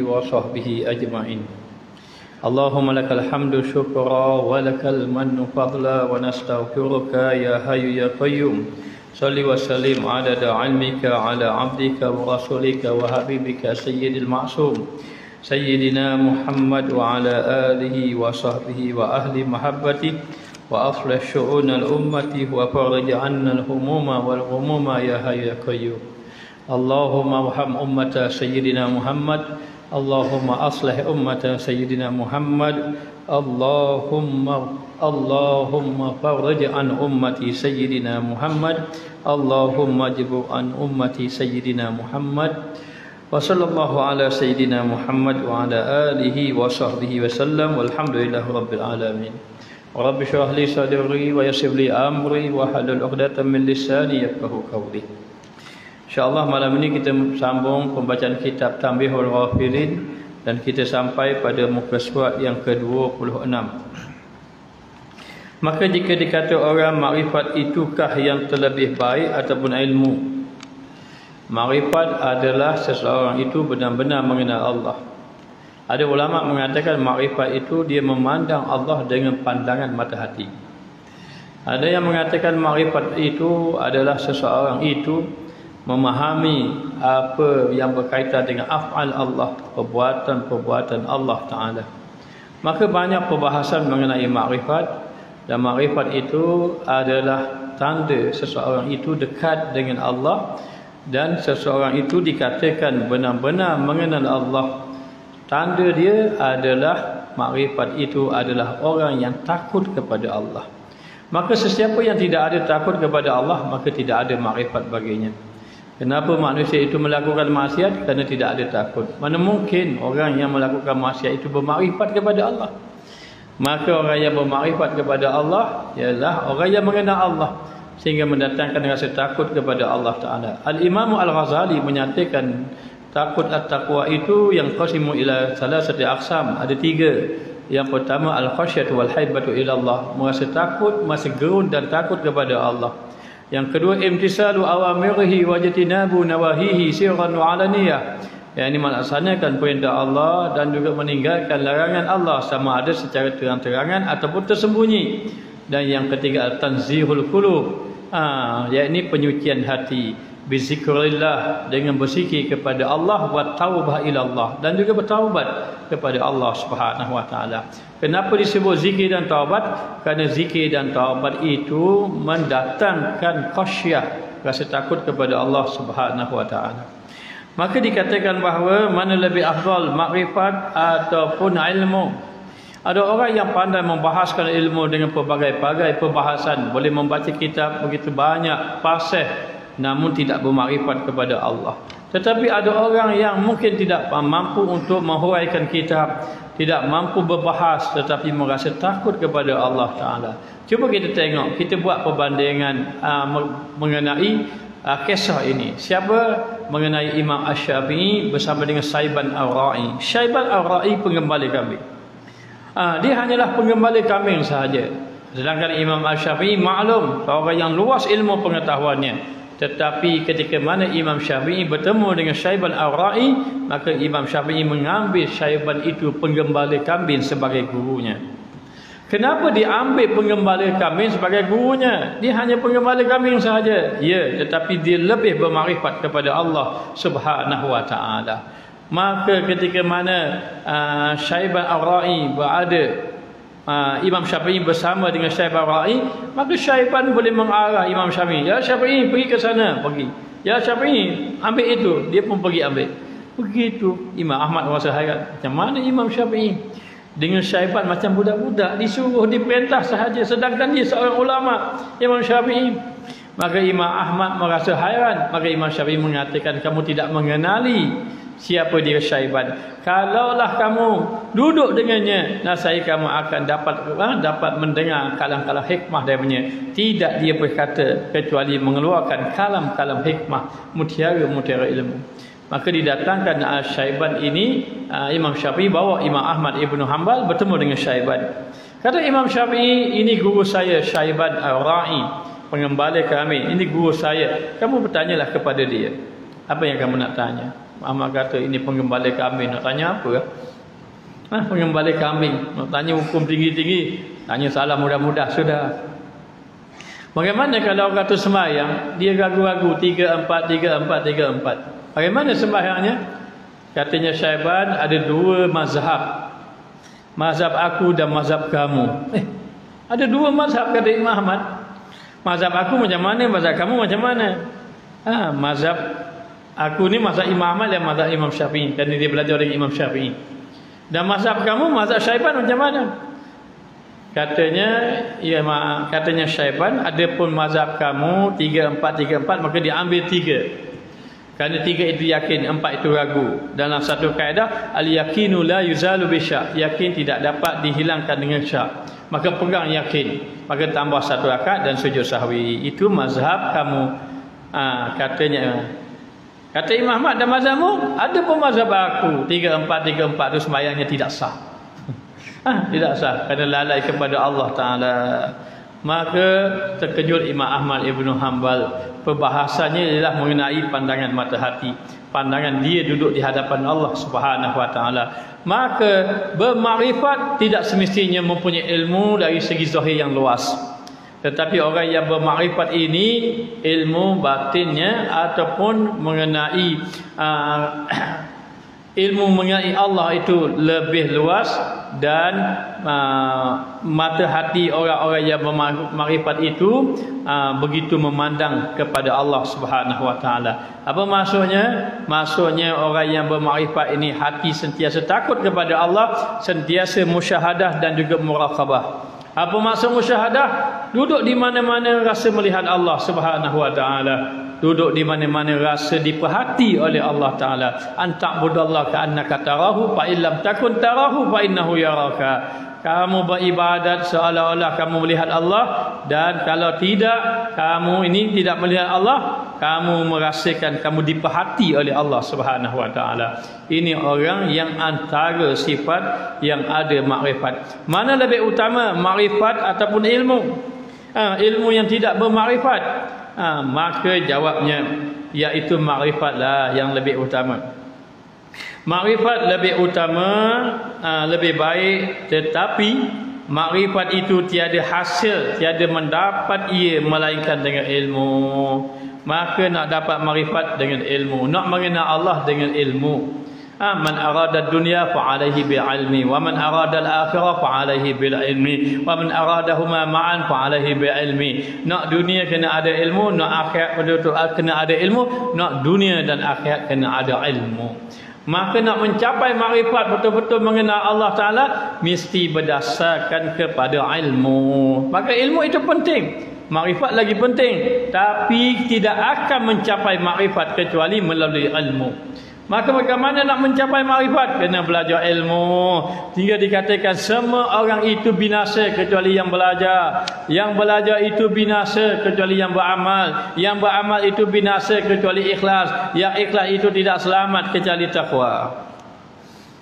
وصحبه أجمعين. اللهم لك الحمد شكرا ولك المن فضلا ونستغفرك يا حي يا قيوم. صل وسلم عدد علمك على عبدك ورسولك وحبيبك سيد المعصوم سيدنا محمد وعلى آله وصحبه وأهل محبته وأصلح شؤون الأمة وفرج عنا الهموم والغموم يا حي يا قيوم. اللهم ارحم أمة سيدنا محمد، اللهم أصلح أمة سيدنا محمد، اللهم فرج عن أمتي سيدنا محمد، اللهم اجبر عن أمتي سيدنا محمد. وصلى الله على سيدنا محمد وعلى آله وصحبه وسلم والحمد لله رب العالمين. رب اشرح لي صدري ويسر لي أمري واحلل عقدة من لساني يفقهوا قولي. InsyaAllah malam ini kita sambung pembacaan kitab Tanbihul Ghafilin dan kita sampai pada muka surat yang ke-26. Maka jika dikata orang makrifat itukah yang terlebih baik ataupun ilmu? Makrifat adalah seseorang itu benar-benar mengenal Allah. Ada ulama mengatakan makrifat itu dia memandang Allah dengan pandangan mata hati. Ada yang mengatakan makrifat itu adalah seseorang itu memahami apa yang berkaitan dengan af'al Allah, perbuatan-perbuatan Allah Ta'ala. Maka banyak perbahasan mengenai makrifat, dan makrifat itu adalah tanda seseorang itu dekat dengan Allah, dan seseorang itu dikatakan benar-benar mengenal Allah. Tanda dia adalah makrifat itu adalah orang yang takut kepada Allah. Maka sesiapa yang tidak ada takut kepada Allah, maka tidak ada makrifat baginya. Kenapa manusia itu melakukan maksiat? Kerana tidak ada takut. Mana mungkin orang yang melakukan maksiat itu bermakrifat kepada Allah? Maka orang yang bermakrifat kepada Allah ialah orang yang mengenal Allah, sehingga mendatangkan rasa takut kepada Allah Ta'ala. Al-Imam Al-Ghazali menyatakan takut at-taqwa itu yang qasimu ila salasati aqsam. Ada tiga. Yang pertama al-khasyatu wal-haibatu ila Allah, merasa takut, merasa gerun dan takut kepada Allah. Yang kedua imtisalu awamirihi wajtinabu nawahihi sirran wa alaniyah, yang ini melaksanakan perintah Allah dan juga meninggalkan larangan Allah, sama ada secara terang-terangan ataupun tersembunyi. Dan yang ketiga al-tanzihul qulub, yakni penyucian hati, bizikrillah, dengan berzikir kepada Allah, wa taubah ila Allah, dan juga bertaubat kepada Allah Subhanahu wa taala. Kenapa disebut zikir dan taubat? Kerana zikir dan taubat itu mendatangkan khasyah, rasa takut kepada Allah Subhanahu wa taala. Maka dikatakan bahawa mana lebih afdal, makrifat ataupun ilmu? Ada orang yang pandai membahaskan ilmu dengan pelbagai-bagai perbahasan, boleh membaca kitab begitu banyak fasih, namun tidak bermakrifat kepada Allah. Tetapi ada orang yang mungkin tidak mampu untuk menghuraikan kitab, tidak mampu berbahas, tetapi merasa takut kepada Allah Ta'ala. Cuba kita tengok, kita buat perbandingan mengenai kisah ini. Siapa? Mengenai Imam Asy-Syafi'i bersama dengan Syaiban Ar-Ra'i. Syaiban Ar-Ra'i penggembala kambing. Dia hanyalah penggembala kambing sahaja. Sedangkan Imam Asy-Syafi'i maklum, seorang yang luas ilmu pengetahuannya. Tetapi ketika mana Imam Syafi'i bertemu dengan Syaiban Ar-Ra'i, maka Imam Syafi'i mengambil Syaiban itu penggembala kambing sebagai gurunya. Kenapa diambil penggembala kambing sebagai gurunya? Dia hanya penggembala kambing sahaja. Ya, tetapi dia lebih bermakrifat kepada Allah Subhanahu wa taala. Maka ketika mana Syaiban Ar-Ra'i berada, Imam Syafi'i bersama dengan Syaiban Ar-Ra'i, maka Syaiban boleh mengarah Imam Syafi'i. Ya Syafi'i, pergi ke sana, pergi. Ya Syafi'i, ambil itu. Dia pun pergi ambil. Begitu Imam Ahmad rasa hairat. Macam mana Imam Syafi'i dengan Syaiban macam budak-budak, disuruh, diperintah sahaja, sedangkan dia seorang ulama, Imam Syafi'i. Maka Imam Ahmad merasa hairan. Maka Imam Syafi'i mengatakan, kamu tidak mengenali siapa dia Syaiban. Kalaulah kamu duduk dengannya, nasai kamu akan dapat mendengar kalam-kalam hikmah darinya. Tidak dia berkata kecuali mengeluarkan kalam-kalam hikmah, mutiara-mutiara ilmu. Maka didatangkan Syaiban ini, Imam Syafi'i bawa Imam Ahmad Ibn Hanbal bertemu dengan Syaiban. Kata Imam Syafi'i, ini guru saya Syaiban Ar-Ra'i, pengembala kami, ini guru saya. Kamu bertanyalah kepada dia. Apa yang kamu nak tanya? Ahmad kata ini penggembala kambing. Nak tanya apa? Penggembala kambing. Nak tanya hukum tinggi-tinggi, tanya salah mudah-mudah sudah. Bagaimana kalau orang tu sembahyang, dia ragu-ragu 3-4. Bagaimana sembahyangnya? Katanya Syaiban ada 2 mazhab. Mazhab aku dan mazhab kamu. Ada 2 mazhab kata Imam Ahmad. Mazhab aku macam mana, mazhab kamu macam mana? Mazhab aku ni mazhab Imam Ahmad dan mazhab Imam Syafi'i, kerana dia belajar dari Imam Syafi'i. Dan mazhab kamu, mazhab Syaiban macam mana? Katanya Syaiban, adapun mazhab kamu 3-4, maka dia ambil 3. Kerana 3 itu yakin, 4 itu ragu. Dalam satu kaedah, al-yakinu la yuzalu bisyak. Yakin tidak dapat dihilangkan dengan syak. Maka pegang yakin. Maka tambah 1 rakaat dan sujud sahwi. Itu mazhab kamu. Katanya. Kata Imam Ahmad, dan mazhabmu? Ada pun mazhab aku. 3-4 itu sembahyangnya tidak sah. Tidak sah. Kerana lalai kepada Allah Ta'ala. Maka terkejut Imam Ahmad Ibn Hanbal. Perbahasannya ialah mengenai pandangan mata hati. Pandangan dia duduk di hadapan Allah Subhanahu Wa Ta'ala. Maka bermakrifat tidak semestinya mempunyai ilmu dari segi zahir yang luas. Tetapi orang yang bermakrifat ini ilmu batinnya ataupun mengenai ilmu mengenai Allah itu lebih luas. Dan mata hati orang-orang yang bermakrifat itu begitu memandang kepada Allah Subhanahu Wa Ta'ala. Apa maksudnya? Maksudnya orang yang bermakrifat ini hati sentiasa takut kepada Allah, sentiasa musyahadah dan juga muraqabah. Apa maksud musyahadah? Duduk di mana-mana rasa melihat Allah Subhanahu Wa Ta'ala. Duduk di mana-mana rasa diperhati oleh Allah Ta'ala. Anta'budallaha ka'annaka tarahu fa illam takun tarahu fa innahu yaraka. Kamu beribadat seolah-olah kamu melihat Allah, dan kalau tidak, kamu ini tidak melihat Allah, kamu merasakan kamu diperhati oleh Allah Subhanahu Wa Ta'ala. Ini orang yang antara sifat yang ada makrifat. Mana lebih utama, makrifat ataupun ilmu? Ilmu yang tidak bermakrifat. Maka jawabnya iaitu makrifatlah yang lebih utama. Makrifat lebih utama, lebih baik, tetapi makrifat itu tiada hasil, tiada mendapat ia melainkan dengan ilmu. Maka nak dapat makrifat dengan ilmu, nak mengenal Allah dengan ilmu. Man arada dunya fa alaihi bil ilmi, wa man arada al akhirah fa alaihi bil ilmi, wa man aradahuma ma'an fa alaihi bil ilmi. Nak dunia kena ada ilmu, nak akhirat betul-betul kena ada ilmu, nak dunia dan akhirat kena ada ilmu. Maka nak mencapai makrifat betul-betul mengenal Allah Ta'ala mesti berdasarkan kepada ilmu. Maka ilmu itu penting, makrifat lagi penting. Tapi tidak akan mencapai makrifat kecuali melalui ilmu. Maka bagaimana nak mencapai makrifat? Kena belajar ilmu. Hingga dikatakan semua orang itu binasa kecuali yang belajar. Yang belajar itu binasa kecuali yang beramal. Yang beramal itu binasa kecuali ikhlas. Yang ikhlas itu tidak selamat kecuali takwa.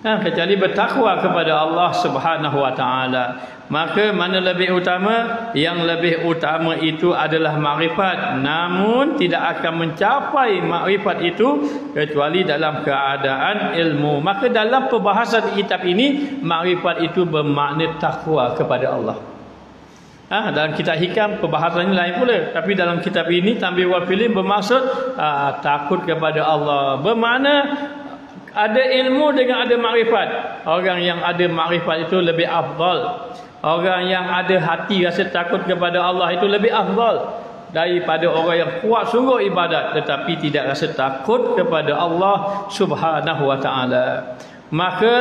Kecuali bertakwa kepada Allah Subhanahu Wa Ta'ala. Maka mana lebih utama? Yang lebih utama itu adalah makrifat. Namun tidak akan mencapai makrifat itu kecuali dalam keadaan ilmu. Maka dalam perbahasan kitab ini, makrifat itu bermakna takwa kepada Allah. Dalam kitab hikam perbahasannya lain pula. Tapi dalam kitab ini Tanbih wal Filim bermaksud takut kepada Allah. Bermakna ada ilmu dengan ada makrifat. Orang yang ada makrifat itu lebih afdal. Orang yang ada hati rasa takut kepada Allah itu lebih afdal daripada orang yang kuat sungguh ibadat tetapi tidak rasa takut kepada Allah Subhanahu Wa Ta'ala. Maka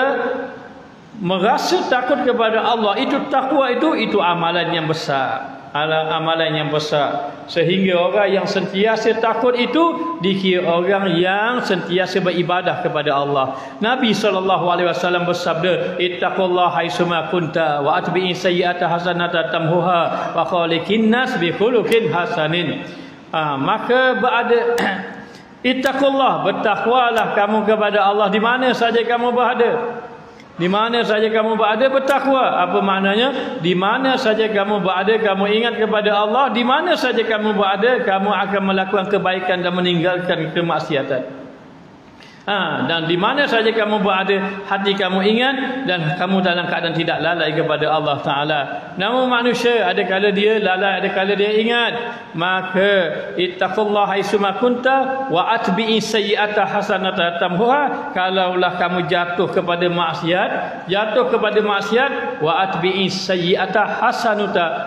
merasa takut kepada Allah itu takwa, itu amalan yang besar. Amalan yang besar, sehingga orang yang sentiasa takut itu dikira orang yang sentiasa beribadah kepada Allah. Nabi SAW bersabda, ittaqullaha haitsuma kunta wa atbi'is sayyi'ata hasanata tamhuha wa khaliqin nas bi khuluqin hasanin. Maka berada ittaqullah, bertakwalah kamu kepada Allah di mana saja kamu berada. Di mana saja kamu berada bertakwa. Apa maknanya? Di mana saja kamu berada kamu ingat kepada Allah. Di mana saja kamu berada kamu akan melakukan kebaikan dan meninggalkan kemaksiatan. Dan di mana saja kamu berada, hati kamu ingat dan kamu dalam keadaan tidak lalai kepada Allah Ta'ala. Namun manusia ada kala dia lalai, ada kala dia ingat. Maka ittaqullaha haitsuma kunta wa atbi'i sayyi'ata hasanata tamhuha. Kalaulah kamu jatuh kepada maksiat, wa atbi'i sayyi'ata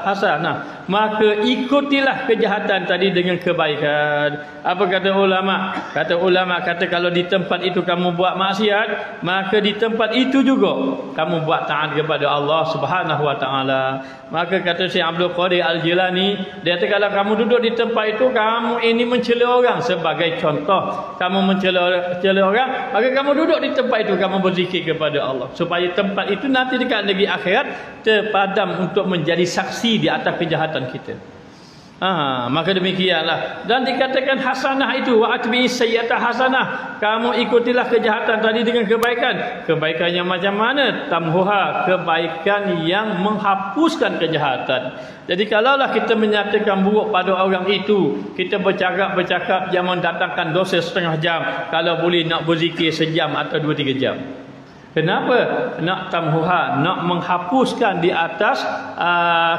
hasanah, maka ikutilah kejahatan tadi dengan kebaikan. Apa kata ulama? Kata kalau di tempat itu kamu buat maksiat, maka di tempat itu juga kamu buat taat kepada Allah Subhanahu wa taala. Maka kata Syekh Abdul Qadir Al-Jilani, dia kata kalau kamu duduk di tempat itu, kamu ini mencela orang. Sebagai contoh, kamu mencela orang, maka kamu duduk di tempat itu, kamu berzikir kepada Allah, supaya tempat itu nanti dekat negeri akhirat terpadam untuk menjadi saksi di atas kejahatan kita. Maka demikianlah. Dan dikatakan hasanah itu, wa atbi'i sayyi'ata hasanah, kamu ikutilah kejahatan tadi dengan kebaikan. Kebaikannya macam mana? Tamhuha, kebaikan yang menghapuskan kejahatan. Jadi kalaulah kita menyatakan buruk pada orang itu, kita bercakap yang mendatangkan dosa setengah jam, kalau boleh nak berzikir sejam atau 2-3 jam. Kenapa? Nak tamhuha, nak menghapuskan di atas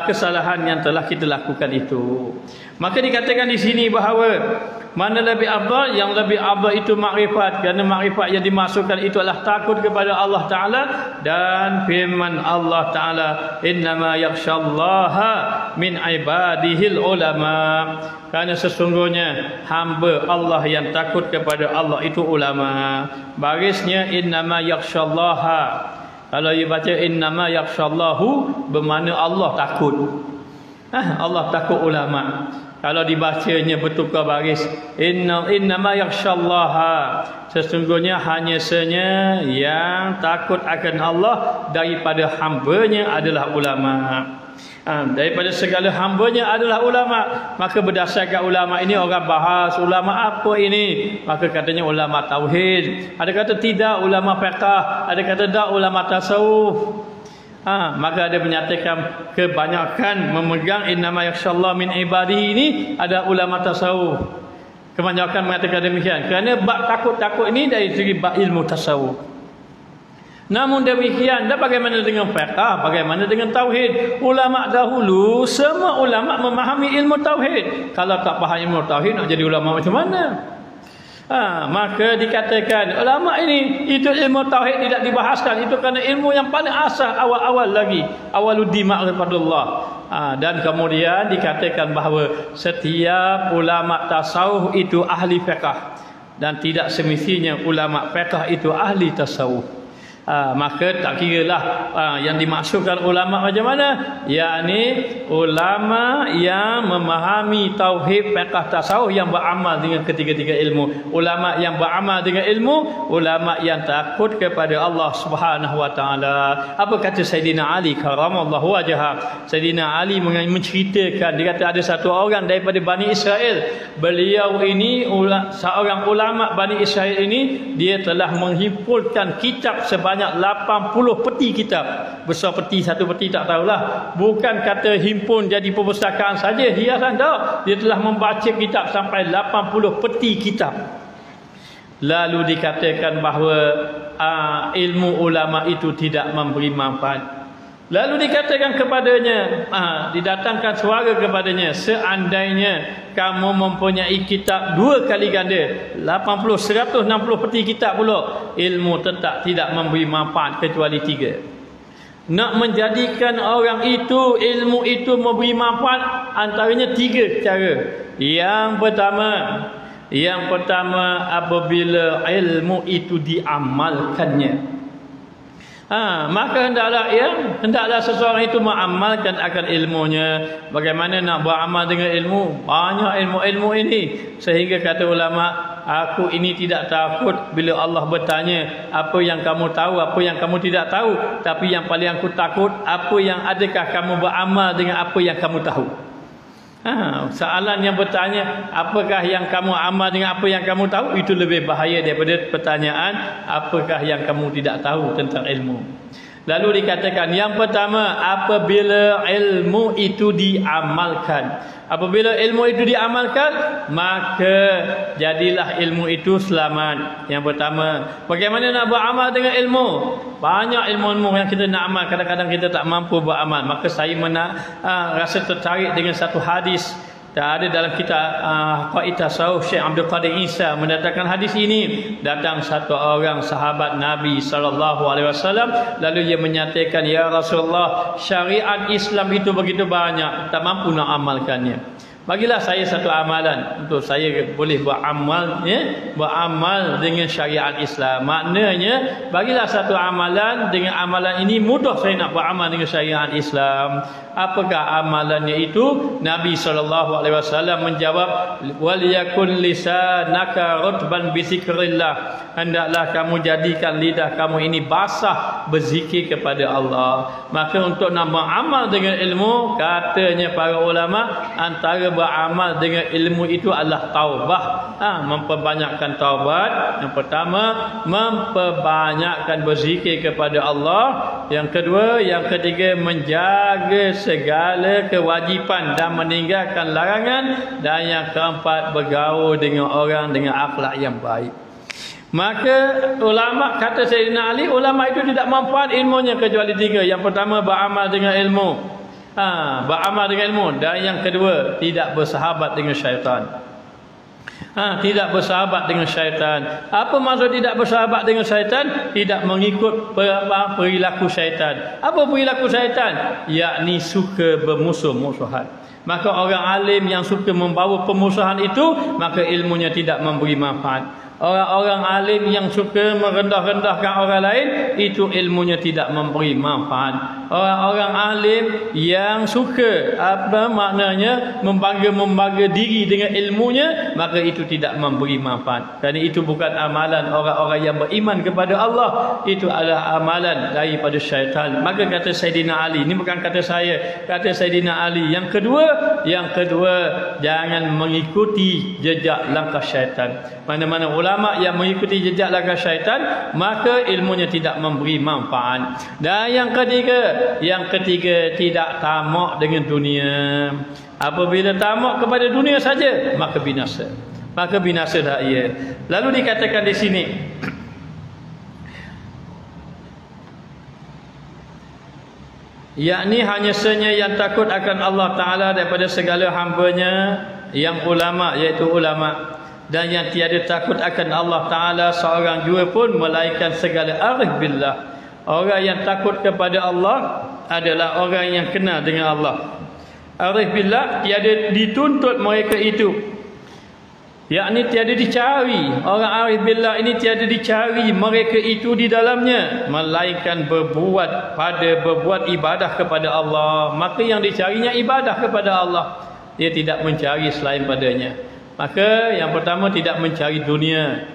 kesalahan yang telah kita lakukan itu. Maka dikatakan di sini bahawa mana lebih afdal? Yang lebih afdal itu makrifat, kerana makrifat yang dimasukkan itu adalah takut kepada Allah Ta'ala. Dan firman Allah Ta'ala, innama yakhshallaha min ibadihil ulama, kerana sesungguhnya hamba Allah yang takut kepada Allah itu ulama. Barisnya innama yakhshallaha, kalau you baca innama yakhshallahu, bermakna Allah takut. Allah takut ulama. Kalau dibacanya bertukar baris, innama yakhshallaha, sesungguhnya hanya saja yang takut akan Allah daripada hambanya adalah ulama. Daripada segala hambanya adalah ulama. Maka berdasarkan ulama ini, orang bahas ulama apa ini, maka katanya ulama tauhid, ada kata tidak ulama fiqh, ada kata tak ulama tasawuf. Maka ada menyatakan kebanyakan memegang innama yakhshallah min ibadihi ini ada ulama tasawuf. Kebanyakan mengatakan demikian, kerana bab takut-takut ini dari segi bab ilmu tasawuf. Namun demikian, dan bagaimana dengan fiqh, bagaimana dengan tauhid? Ulama dahulu, semua ulama memahami ilmu tauhid. Kalau tak faham ilmu tauhid, nak jadi ulama macam mana? Maka dikatakan ulama ini, itu ilmu tauhid tidak dibahaskan. Itu kerana ilmu yang paling asas, awal-awal lagi, awaluddi ma'rifatullah. Dan kemudian dikatakan bahawa setiap ulama tasawuf itu ahli fiqh, dan tidak semestinya ulama fiqh itu ahli tasawuf. Maka tak kiralah yang dimaksudkan ulama macam mana, yakni ulama yang memahami tauhid, fiqh, tasawuf, yang beramal dengan ketiga-tiga ilmu. Ulama yang beramal dengan ilmu, ulama yang takut kepada Allah Subhanahu wa taala. Apa kata Sayyidina Ali karamallahu wajhah? Sayyidina Ali menceritakan, dia kata ada satu orang daripada Bani Israel. Beliau ini seorang ulama Bani Israel ini, dia telah menghimpunkan kitab sebanyak 80 peti kitab. Besar peti, satu peti tak tahulah. Bukan kata himpun jadi perpustakaan saja, hiasan tak. Dia telah membaca kitab sampai 80 peti kitab. Lalu dikatakan bahawa ilmu ulama itu tidak memberi manfaat. Lalu dikatakan kepadanya, didatangkan suara kepadanya, seandainya kamu mempunyai kitab 2 kali ganda, 160 peti kitab pula, ilmu tetap tidak memberi manfaat kecuali 3. Nak menjadikan orang itu, ilmu itu memberi manfaat, antaranya 3 cara. Yang pertama apabila ilmu itu diamalkannya. Maka hendaklah seseorang itu mengamalkan akan ilmunya. Bagaimana nak beramal dengan ilmu? Banyak ilmu-ilmu ini, sehingga kata ulama, aku ini tidak takut bila Allah bertanya apa yang kamu tahu, apa yang kamu tidak tahu. Tapi yang paling aku takut, apa yang adakah kamu beramal dengan apa yang kamu tahu. Soalan yang bertanya apakah yang kamu amal dengan apa yang kamu tahu, itu lebih bahaya daripada pertanyaan apakah yang kamu tidak tahu tentang ilmu. Lalu dikatakan yang pertama, apabila ilmu itu diamalkan. Apabila ilmu itu diamalkan, maka jadilah ilmu itu selamat. Yang pertama, bagaimana nak beramal dengan ilmu? Banyak ilmu-ilmu yang kita nak amal, kadang-kadang kita tak mampu beramal. Maka saya rasa tertarik dengan satu hadis. Ada dalam kitab Qaidah Tasawuf, Syekh Abdul Qadir Isa mendatangkan hadis ini. Datang satu orang sahabat Nabi SAW, lalu ia menyatakan, ya Rasulullah, syariat Islam itu begitu banyak, tak mampu nak amalkannya. Bagilah saya satu amalan untuk saya boleh beramal, beramal dengan syariat Islam. Maknanya, bagilah satu amalan, dengan amalan ini mudah saya nak beramal dengan syariat Islam. Apakah amalannya itu? Nabi SAW menjawab, waliyakun lisanaka rutban bizikrillah. Hendaklah kamu jadikan lidah kamu ini basah berzikir kepada Allah. Maka untuk nak beramal dengan ilmu, katanya para ulama, antara beramal dengan ilmu itu adalah taubah. Memperbanyakkan taubat. Yang pertama, memperbanyakkan berzikir kepada Allah. Yang kedua, yang ketiga, menjaga segala kewajipan dan meninggalkan larangan. Dan yang keempat, bergaul dengan orang dengan akhlak yang baik. Maka ulama, kata Sayyidina Ali, ulama itu tidak manfaat ilmunya kecuali tiga. Yang pertama, beramal dengan ilmu. Beramal dengan ilmu. Dan yang kedua, tidak bersahabat dengan syaitan. Tidak bersahabat dengan syaitan. Apa maksud tidak bersahabat dengan syaitan? Tidak mengikut perilaku syaitan. Apa perilaku syaitan? Yakni suka bermusuh-musuhan. Maka orang alim yang suka membawa pemusuhan itu, maka ilmunya tidak memberi manfaat. Orang-orang alim yang suka merendah-rendahkan orang lain, itu ilmunya tidak memberi manfaat. Orang-orang alim yang suka membangga diri dengan ilmunya, maka itu tidak memberi manfaat. Kerana itu bukan amalan orang-orang yang beriman kepada Allah. Itu adalah amalan daripada syaitan. Maka kata Sayyidina Ali, ini bukan kata saya, kata Sayyidina Ali, yang kedua, jangan mengikuti jejak langkah syaitan. Mana-mana ulama yang mengikuti jejak langkah syaitan, maka ilmunya tidak memberi manfaat. Dan yang ketiga, tidak tamak dengan dunia. Apabila tamak kepada dunia saja, maka binasa. Maka binasa dah ia. Lalu dikatakan di sini, yakni hanya senya yang takut akan Allah Ta'ala daripada segala hambanya yang ulama, iaitu ulama. Dan yang tiada takut akan Allah Ta'ala seorang jua pun, melainkan segala arif billah. Orang yang takut kepada Allah adalah orang yang kenal dengan Allah. Arif billah, tiada dituntut mereka itu, yakni tiada dicari. Orang arif billah ini tiada dicari mereka itu di dalamnya, melainkan berbuat ibadah kepada Allah. Maka yang dicarinya ibadah kepada Allah, dia tidak mencari selain padanya. Maka yang pertama, tidak mencari dunia.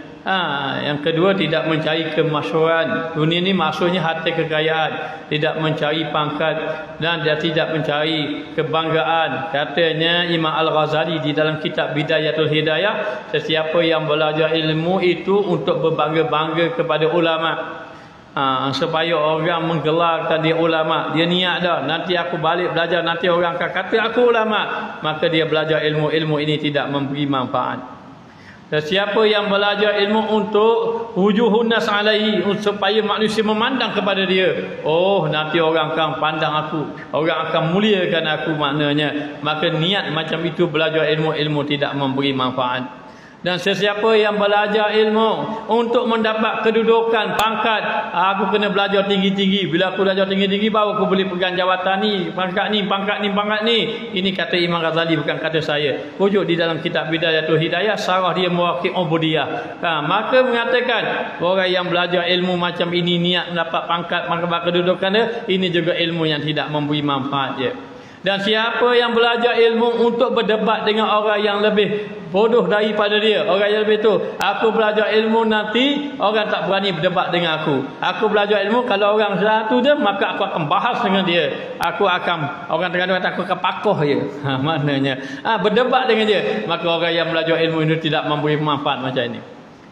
Yang kedua, tidak mencari kemasyhuran. Dunia ini maksudnya harta kekayaan. Tidak mencari pangkat. Dan dia tidak mencari kebanggaan. Katanya Imam Al-Ghazali di dalam kitab Bidayatul Hidayah, sesiapa yang belajar ilmu itu untuk berbangga-bangga kepada ulama, supaya orang menggelarkan dia ulama. Dia niat dah, nanti aku balik belajar, nanti orang akan kata aku ulama. Maka dia belajar ilmu ini tidak memberi manfaat. Dan siapa yang belajar ilmu untuk wujuhun nas alaihi, supaya manusia memandang kepada dia, oh nanti orang akan pandang aku, orang akan muliakan aku, maknanya, maka niat macam itu belajar ilmu tidak memberi manfaat. Dan sesiapa yang belajar ilmu untuk mendapat kedudukan, pangkat, aku kena belajar tinggi-tinggi, bila aku belajar tinggi-tinggi baru aku boleh pegang jawatan ni, pangkat ni. Ini kata Imam Ghazali, bukan kata saya. Rujuk di dalam kitab Bidayatul Hidayah, sarah dia Mawaqi' Ubudiyah. Maka mengatakan, orang yang belajar ilmu macam ini, niat mendapat pangkat, mendapat kedudukan dia, ini juga ilmu yang tidak memberi manfaat je. Dan siapa yang belajar ilmu untuk berdebat dengan orang yang lebih bodoh daripada dia, orang yang lebih tu, aku belajar ilmu nanti orang tak berani berdebat dengan aku. Aku belajar ilmu, kalau orang satu dia, maka aku akan bahas dengan dia. Aku akan, orang tengah kata aku akan pakoh dia. Maknanya berdebat dengan dia. Maka orang yang belajar ilmu ini tidak memberi manfaat macam ini.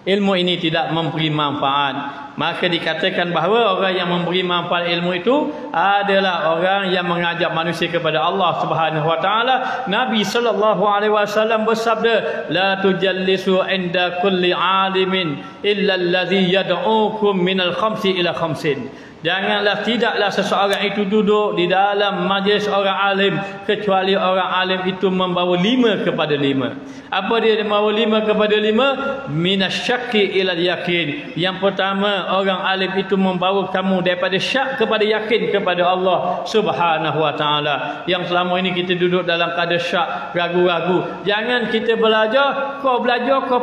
ilmu ini tidak memberi manfaat, maka dikatakan bahawa orang yang memberi manfaat ilmu itu adalah orang yang mengajak manusia kepada Allah Subhanahu wa taala. Nabi sallallahu alaihi wasallam bersabda, la tujallisu inda kulli alimin illa allazi yad'ukum minal khamsi ila khamsin. Janganlah, tidaklah seseorang itu duduk di dalam majlis orang alim kecuali orang alim itu membawa 5 kepada 5. Apa dia membawa 5 kepada 5? Minasyakki ilal yakin. Yang pertama, orang alim itu membawa kamu daripada syak kepada yakin kepada Allah Subhanahu wa taala. Yang selama ini kita duduk dalam keadaan syak, ragu-ragu. Jangan kita belajar, kau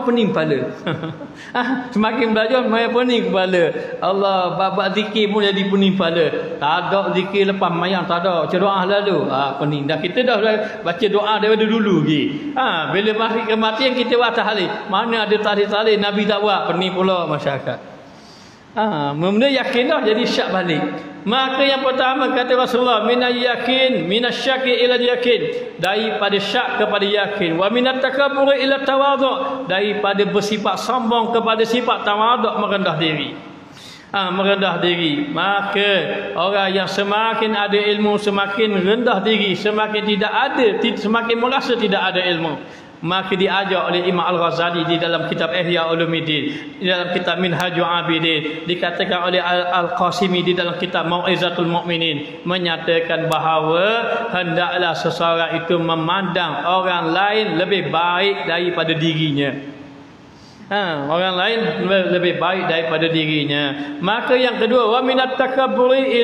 pening kepala. Semakin belajar makin pening kepala. Allah, bab zikir pun jadi pening kepala. Tak ada zikir lepas mayang, tak ada. Baca doa lalu. Pening. Dah kita dah baca doa daripada dulu lagi. Bila hari kematian kita buat tahlil. Mana ada tahlil Nabi tak buat, pening pula masyarakat. Benda yakin dah jadi syak balik. Maka yang pertama kata Rasulullah, minal yakin, minasyaki ila yakin, daripada syak kepada yakin, wa minat takabbur ila tawadhu, daripada bersifat sombong kepada sifat tawadhu, merendah diri. Merendah diri. Maka orang yang semakin ada ilmu semakin rendah diri, semakin tidak ada, semakin merasa tidak ada ilmu. Maka diajar oleh Imam Al-Ghazali di dalam kitab Ihya Ulumuddin, di dalam kitab Minhajul Abidin, dikatakan oleh Al-Qasimi di dalam kitab Mau'izatul Mukminin, menyatakan bahawa hendaklah seseorang itu memandang orang lain lebih baik daripada dirinya. Orang lain lebih baik daripada dirinya. Maka yang kedua, wa minat takabburi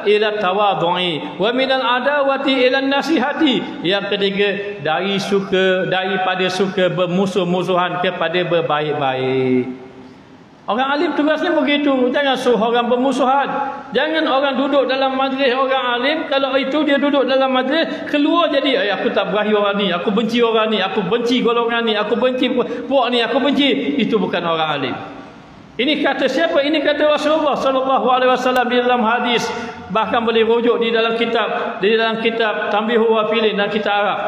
ila tawadhu'i, wa minal adawati ila nasihati. Yang ketiga, daripada suka bermusuh-musuhan kepada berbaik-baik. Orang alim tugasnya begitu. Jangan suruh orang bermusuhan. Jangan orang duduk dalam majlis orang alim, kalau itu dia duduk dalam majlis, keluar jadi aku tak berahi orang ni, aku benci orang ni, aku benci golongan ni, aku benci puak ni, aku benci. Itu bukan orang alim. Ini kata siapa? Ini kata Rasulullah sallallahu alaihi wasallam di dalam hadis. Bahkan boleh rujuk di dalam kitab Tanbihul Ghafilin dan kitab Arab.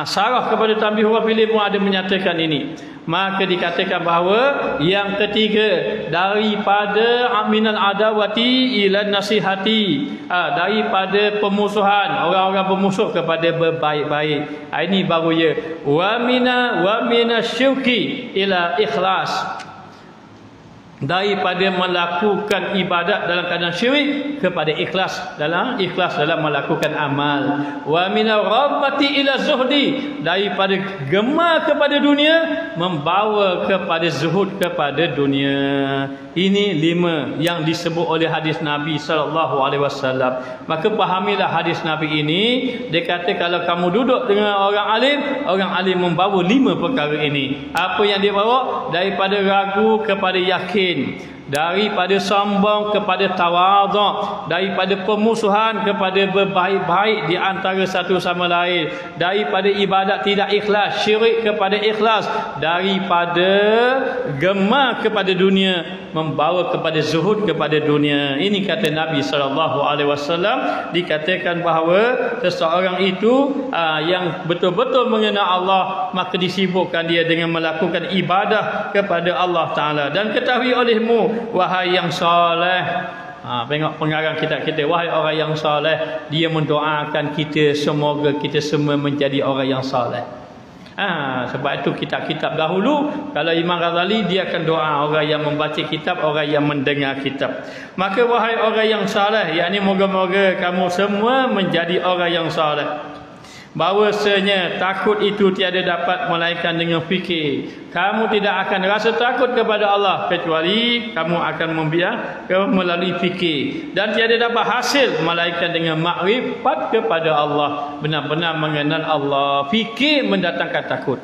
Sarah kepada Tanbihul Ghafilin pun ada menyatakan ini. Maka dikatakan bahawa yang ketiga, daripada minal adawati ila nasihati, daripada pemusuhan, orang-orang pemusuh kepada berbaik-baik. Ini baru ya. Wa minasyirki ila ikhlas, daripada melakukan ibadat dalam keadaan syirik kepada ikhlas dalam melakukan amal. Wa minal rabbati ila zuhdi, daripada gemar kepada dunia membawa kepada zuhud kepada dunia. Ini 5 yang disebut oleh hadis Nabi sallallahu alaihi wasallam. Maka fahamilah hadis Nabi ini. Dia kata kalau kamu duduk dengan orang alim membawa 5 perkara ini. Apa yang dia bawa? Daripada ragu kepada yakin, daripada sombong kepada tawadhu, daripada pemusuhan kepada berbaik-baik di antara satu sama lain, daripada ibadat tidak ikhlas, syirik kepada ikhlas, daripada gemar kepada dunia membawa kepada zuhud kepada dunia. Ini kata Nabi sallallahu alaihi wasallam. Dikatakan bahawa seseorang itu yang betul-betul mengenal Allah, maka disibukkan dia dengan melakukan ibadah kepada Allah Taala. Dan ketahui olehmu, wahai yang soleh, tengok pengarang kitab kita, wahai orang yang soleh, dia mendoakan kita semoga kita semua menjadi orang yang soleh. Sebab itu kitab-kitab dahulu, kalau Imam Ghazali, dia akan doa orang yang membaca kitab, orang yang mendengar kitab. Maka wahai orang yang soleh, yakni moga-moga kamu semua menjadi orang yang soleh. Bahwasanya takut itu tiada dapat melainkan dengan fikir. Kamu tidak akan rasa takut kepada Allah kecuali kamu akan membiar melalui fikir. Dan tiada dapat hasil melainkan dengan makrifat kepada Allah, benar-benar mengenal Allah. Fikir mendatangkan takut.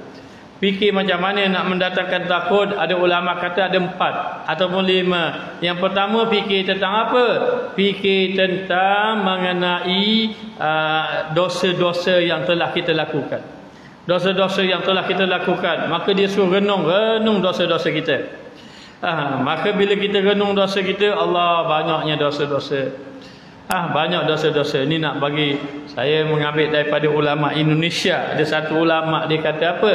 Fikir macam mana nak mendatangkan takut? Ada ulama kata ada 4 ataupun 5. Yang pertama, fikir tentang apa? Fikir tentang mengenai dosa-dosa yang telah kita lakukan. Dosa-dosa yang telah kita lakukan. Maka dia suruh renung dosa-dosa kita. Maka bila kita renung dosa kita, Allah banyaknya dosa-dosa. Banyak dosa-dosa. Ni nak bagi saya mengambil daripada ulama Indonesia. Ada satu ulama dia kata apa?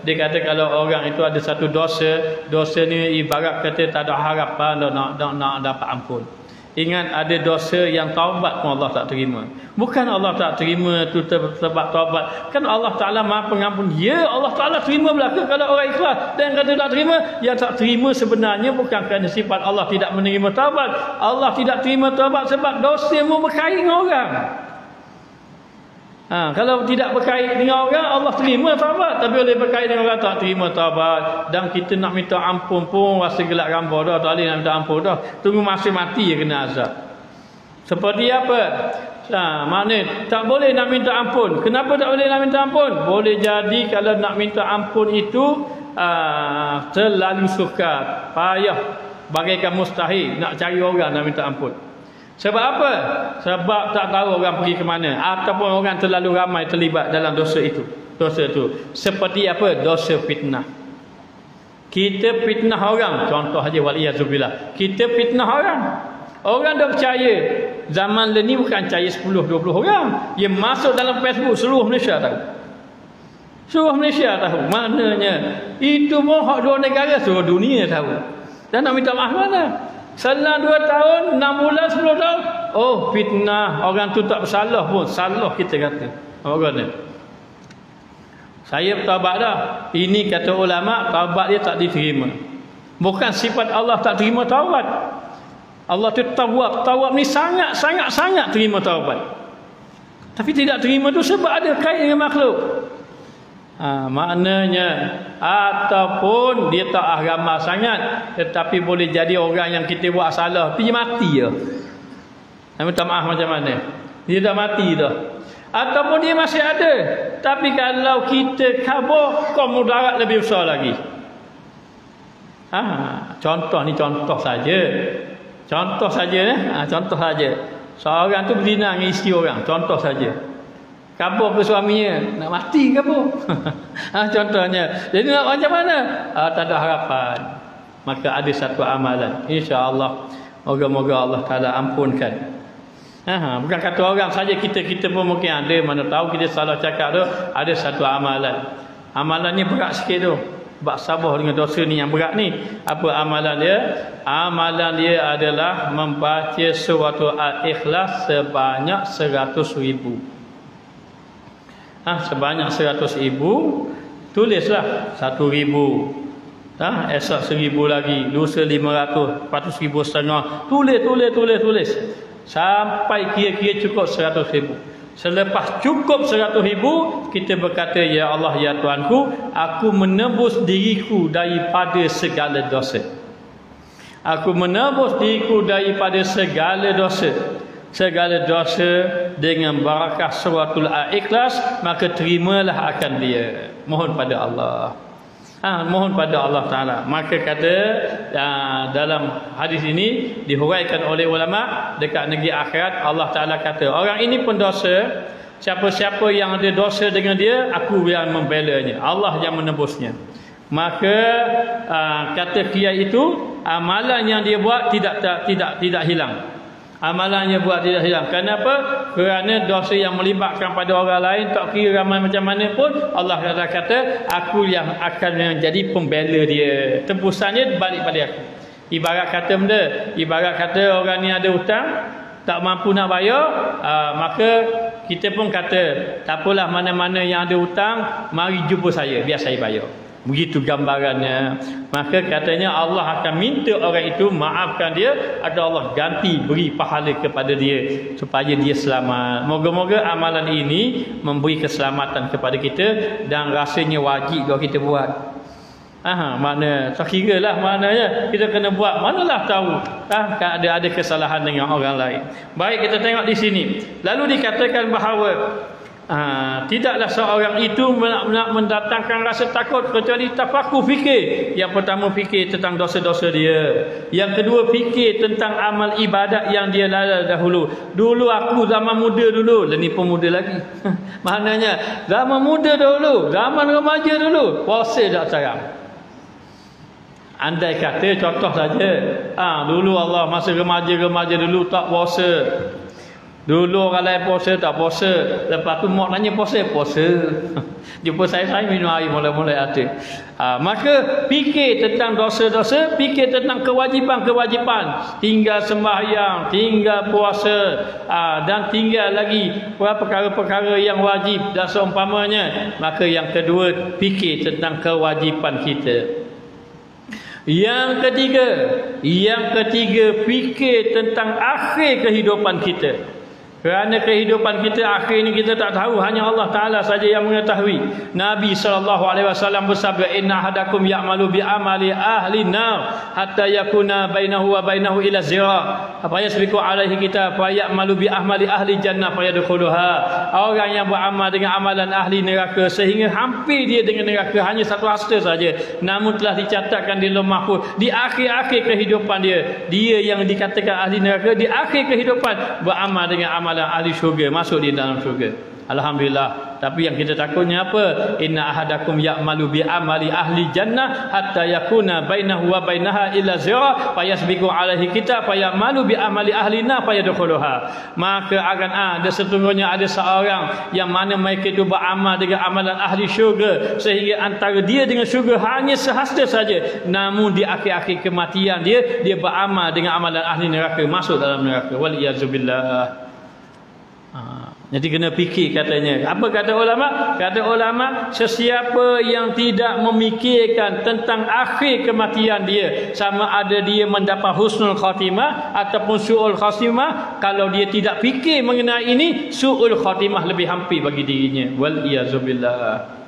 Dia kata kalau orang itu ada satu dosa, dosa ni ibarat kata tak ada harapan nak dapat ampun. Ingat ada dosa yang taubat pun Allah tak terima. Bukan Allah tak terima tu sebab taubat. Kan Allah Ta'ala Maha Pengampun. Ya, Allah Ta'ala terima belaka kalau orang ikhlas. Dan kata tak terima, yang tak terima sebenarnya bukan kerana sifat Allah tidak menerima taubat. Allah tidak terima taubat sebab dosa mu berkait dengan orang. Kalau tidak berkait dengan orang, Allah terima taubat. Tapi oleh berkait dengan orang, tak terima taubat. Dan kita nak minta ampun pun rasa gelak rambut dah. Tak boleh nak minta ampun dah. Tunggu masa mati je kena azab. Seperti apa? Maknanya tak boleh nak minta ampun. Kenapa tak boleh nak minta ampun? Boleh jadi kalau nak minta ampun itu terlalu sukar, payah, bagaikan mustahil nak cari orang nak minta ampun. Sebab apa? Sebab tak tahu orang pergi ke mana, ataupun orang terlalu ramai terlibat dalam dosa itu. Dosa itu seperti apa? Dosa fitnah. Kita fitnah orang, contoh aja waliyazubillah. Kita fitnah orang. Orang dah percaya. Zaman ni bukan percaya 10-20 orang. Dia masuk dalam Facebook, seluruh Malaysia tahu. Seluruh Malaysia tahu. Maknanya itu pun hak dua negara, seluruh dunia tahu. Dan nak minta maaf mana? Selang 2 tahun, 6 bulan, 10 tahun. Oh, fitnah. Orang tu tak bersalah pun. Salah kita kata. Orang ni. Saya bertaubat dah. Ini kata ulama, taubat dia tak diterima. Bukan sifat Allah tak terima taubat. Allah tu tawab. Tawab ni sangat terima taubat. Tapi tidak terima tu sebab ada kait dengan makhluk. Maknanya ataupun dia tak ramah sangat, tetapi boleh jadi orang yang kita buat salah pergi mati je. Minta maaf macam mana? Dia dah mati dah. Ataupun dia masih ada, tapi kalau kita kabur, kau mudarat lebih besar lagi. Contoh ni contoh saja. Contoh saja. Contoh saja. Seorang tu berzina dengan isteri orang, contoh saja. Kabur ke suaminya, nak mati kabur. Contohnya. Jadi nak macam mana? Tak ada harapan. Maka ada satu amalan, insya-Allah, moga-moga Allah Taala ampunkan. Bukan kata orang saja, kita pun mungkin ada, mana tahu kita salah cakap tu. Ada satu amalan. Amalan ni berat sikit tu. Bab sabar dengan dosa ni yang berat ni. Apa amalan dia? Amalan dia adalah membaca surah Al-Ikhlas sebanyak 100,000. Sebanyak 100,000, tulislah 1,000. Esok 1,000 lagi, lusa 500, 400,000 setengah. Tulis sampai kira-kira cukup 100,000. Selepas cukup 100,000, kita berkata, ya Allah, ya Tuanku, aku menebus diriku daripada segala dosa. Aku menebus diriku daripada segala dosa. Segala dosa dengan barakah suratul Al-Ikhlas, maka terimalah akan dia. Mohon pada Allah. Mohon pada Allah Ta'ala. Maka kata dalam hadis ini dihuraikan oleh ulama, dekat negeri akhirat Allah Ta'ala kata, orang ini pendosa, siapa-siapa yang ada dosa dengan dia, aku yang membelanya, Allah yang menebusnya. Maka kata kiai itu, amalan yang dia buat tidak hilang. Amalannya buat tidak hilang. Kenapa? Kerana dosa yang melibatkan pada orang lain, tak kira ramai macam mana pun, Allah kata, aku yang akan menjadi pembela dia. Tembusannya balik pada aku. Ibarat kata orang ni ada hutang, tak mampu nak bayar, maka kita pun kata, tak apalah, mana-mana yang ada hutang, mari jumpa saya, biar saya bayar. Begitu gambarannya. Maka katanya Allah akan minta orang itu maafkan dia, atau Allah ganti beri pahala kepada dia supaya dia selamat. Moga-moga amalan ini memberi keselamatan kepada kita dan rasanya wajib kalau kita buat. Makna tak kira lah, maknanya kita kena buat, manalah tahu ada kesalahan dengan orang lain. Baik, kita tengok di sini. Lalu dikatakan bahawa tidaklah seorang itu nak mendatangkan rasa takut kecuali tafakur, fikir. Yang pertama fikir tentang dosa-dosa dia. Yang kedua fikir tentang amal ibadat yang dia lalai dahulu. Dulu aku zaman muda dulu, ni pun muda lagi. Maknanya zaman muda dahulu, zaman remaja dulu, puasa tak sekarang. Andai kata contoh saja, dulu Allah masa remaja dulu tak puasa. Dulu orang lain puasa tak puasa, lepas tu mak nanya puasa. Jumpa saya minum air mulai-mulai ada. Maka fikir tentang dosa-dosa, fikir tentang kewajipan-kewajipan, tinggal sembahyang, tinggal puasa, dan tinggal lagi perkara-perkara yang wajib dan seumpamanya. Maka yang kedua, fikir tentang kewajipan kita. Yang ketiga fikir tentang akhir kehidupan kita. Kerana kehidupan kita akhir ini kita tak tahu, hanya Allah Ta'ala saja yang mengetahui. Nabi SAW bersabda, inna ahadakum ya'malu bi'amali ahli nar hatta yakuna bainahu wa bainahu ila zira' apa yasbiqu alaihi kita fa ya'malu bi'amali ahli jannah fa yadkhuluha. Orang yang beramal dengan amalan ahli neraka sehingga hampir dia dengan neraka hanya satu hasta saja, namun telah dicatatkan di lauh mahfuz di akhir-akhir kehidupan dia yang dikatakan ahli neraka di akhir kehidupan beramal dengan amalan ahli syurga, masuk di dalam syurga. Alhamdulillah. Tapi yang kita takutnya apa? Inna ahadakum ya'malu bi amali ahli jannah hatta yakuna bainahu wa bainaha illa zira fa yasbiqu alaihi kita fa ya'malu bi amali ahli nar fa yadkhuluha. Maka akan ada sesungguhnya ada seorang yang mana mereka itu beramal dengan amalan ahli syurga sehingga antara dia dengan syurga hanya sehasta saja, namun di akhir-akhir kematian dia beramal dengan amalan ahli neraka, masuk dalam neraka. Wal iyazubillah. Jadi kena fikir katanya. Apa kata ulama? Kata ulama, sesiapa yang tidak memikirkan tentang akhir kematian dia, sama ada dia mendapat husnul khatimah ataupun su'ul khatimah, kalau dia tidak fikir mengenai ini, su'ul khatimah lebih hampir bagi dirinya. Wal iyazubillah.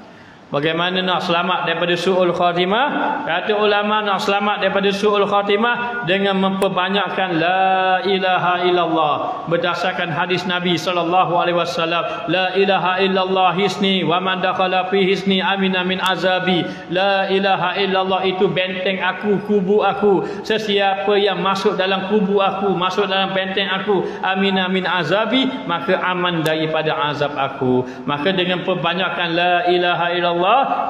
Bagaimana nak selamat daripada su'ul khatimah? Kata ulama, nak selamat daripada su'ul khatimah dengan memperbanyakkan la ilaha illallah. Berdasarkan hadis Nabi SAW, la ilaha illallah hisni wa man dakhala fi hisni amina min azabi. La ilaha illallah itu benteng aku, kubu aku. Sesiapa yang masuk dalam kubu aku, masuk dalam benteng aku, amina min azabi, maka aman daripada azab aku. Maka dengan perbanyakkan la ilaha illallah,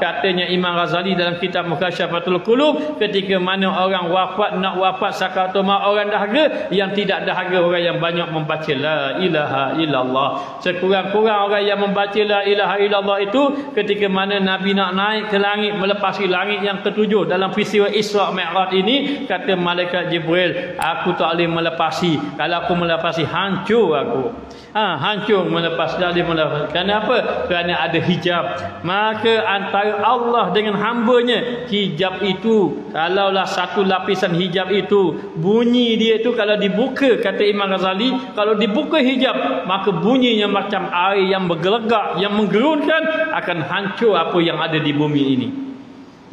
katanya Imam Ghazali dalam kitab Mukasyfatul Qulub, ketika mana orang nak wafat sakaratul maut, orang dahaga, yang tidak dahaga orang yang banyak membaca la ilaha illallah. Sekurang-kurang orang yang membaca la ilaha illallah itu ketika mana Nabi nak naik ke langit, melepasi langit yang ketujuh dalam peristiwa Isra' Mi'raj ini, kata malaikat Jibril, aku tak boleh melepasi. Kalau aku melepasi, hancur aku. Hancur melepas, tak boleh melepas. Kenapa? Kerana ada hijab. Maka antara Allah dengan hambanya, hijab itu, kalaulah satu lapisan hijab itu, bunyi dia itu kalau dibuka, kata Imam Ghazali, kalau dibuka hijab, maka bunyinya macam air yang bergelegak, yang menggerunkan, akan hancur apa yang ada di bumi ini.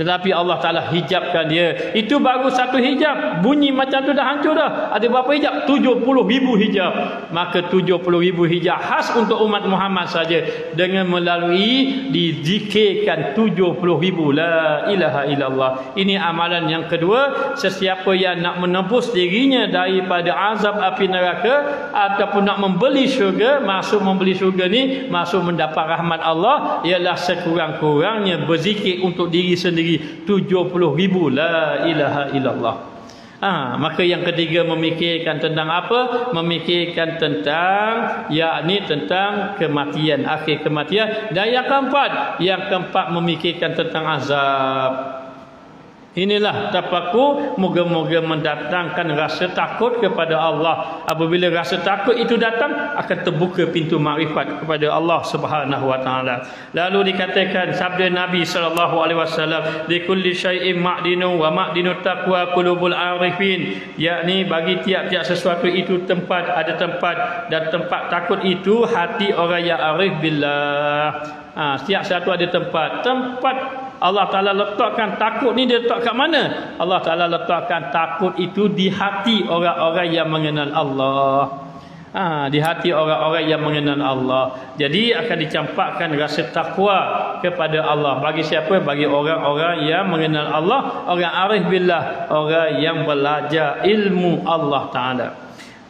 Tetapi Allah Ta'ala hijabkan dia. Itu baru satu hijab, bunyi macam tu dah hancur dah. Ada berapa hijab? 70,000 hijab. Maka 70,000 hijab khas untuk umat Muhammad saja, dengan melalui dizikirkan 70,000 la ilaha illallah. Ini amalan yang kedua. Sesiapa yang nak menebus dirinya daripada azab api neraka ataupun nak membeli syurga, masuk membeli syurga ni, masuk mendapat rahmat Allah, ialah sekurang-kurangnya berzikir untuk diri sendiri 70,000 la ilaha illallah. Maka yang ketiga memikirkan tentang apa? Memikirkan tentang, yakni tentang kematian, akhir kematian. Dan yang keempat memikirkan tentang azab. Inilah tafakur, moga-moga mendatangkan rasa takut kepada Allah. Apabila rasa takut itu datang, akan terbuka pintu makrifat kepada Allah Subhanahu wa taala. Lalu dikatakan sabda Nabi SAW, likulli syai'in ma'dinu wa ma'dinu taqwa qulubul arifin, yakni bagi tiap-tiap sesuatu itu tempat, ada tempat, dan tempat takut itu hati orang yang arif billah. Setiap satu ada tempat. Allah Ta'ala letakkan takut ni, dia letak kat mana? Allah Ta'ala letakkan takut itu di hati orang-orang yang mengenal Allah. Di hati orang-orang yang mengenal Allah. Jadi akan dicampakkan rasa takwa kepada Allah. Bagi siapa? Bagi orang-orang yang mengenal Allah, orang arif billah, orang yang belajar ilmu Allah Ta'ala.